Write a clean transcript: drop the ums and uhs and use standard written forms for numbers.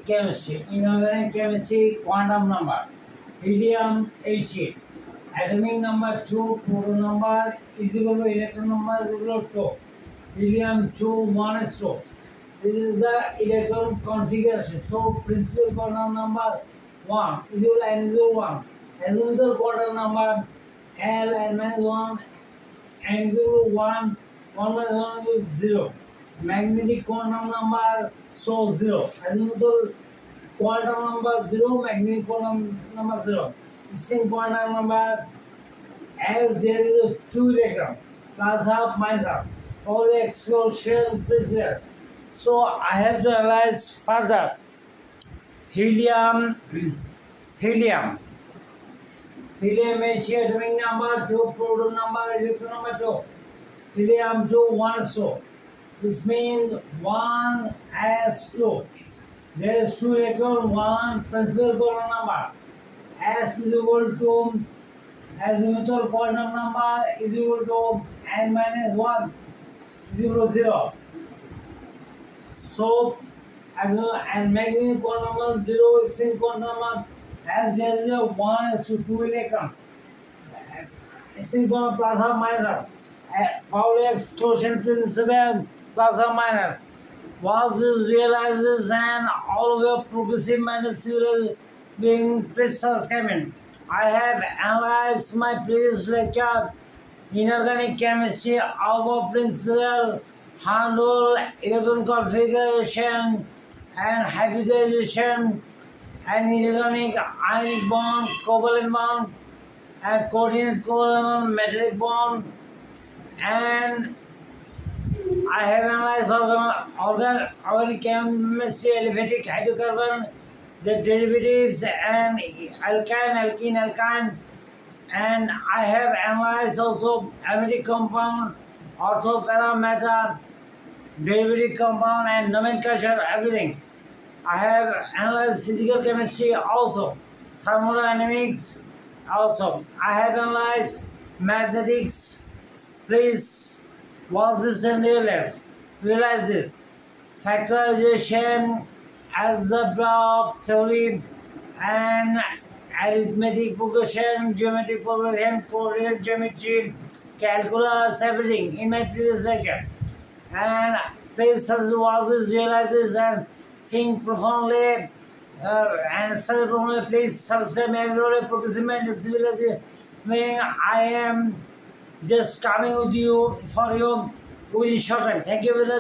Chemistry. Inorganic chemistry, quantum number. Helium 8. Atomic number 2, proton number is equal to electron number is equal to 2. Helium 2, 1 is 2. This is the electron configuration. So, principal quantum number 1 is equal to n is equal to 1. Azimuthal quantum number L n minus 1, n is equal to 1, 1 minus 1 is equal to 0. Magnetic quantum number, so 0. Azimuthal quantum number 0, magnetic quantum number 0. Same quantum number, as there is a 2 electron, plus half, minus half, all the exclusion principle. So I have to analyze further. Helium H atomic number 2, proton number, electron number 2. Helium 2, 1 is 2. This means 1 as 2. There is 2 electron, 1 principal quantum number. S is equal to azimuthal quantum number is equal to n minus 1 is equal to 0. So, and magnetic quantum number 0 is spin quantum number, as there is a 1 is to 2 electron. Spin quantum plus or minus. Pauli exclusion principle plus or minus. Was this realizes and all of your progressive minus will being pre-subscribing. I have analyzed my previous lecture, inorganic chemistry, of principle, handle, electron configuration, and hybridization, and inorganic ionic bond, covalent bond, and coordinate covalent bond, metallic bond, and I have analyzed organic chemistry, aliphatic hydrocarbon, the derivatives, and alkene, and I have analyzed also aromatic compound, orthoparameter, derivative compound, and nomenclature, everything. I have analyzed physical chemistry also, thermodynamics also. I have analyzed mathematics. Please watch this and realize this. Factorization, algebra of theory, and arithmetic progression, geometric progression, coordinate geometry, calculus, everything in my previous lecture. And please watch this, realize this, and think profoundly. And study profoundly. Please subscribe everybody. Progressive and civilization. I am just coming with you for you within short time. Thank you very much.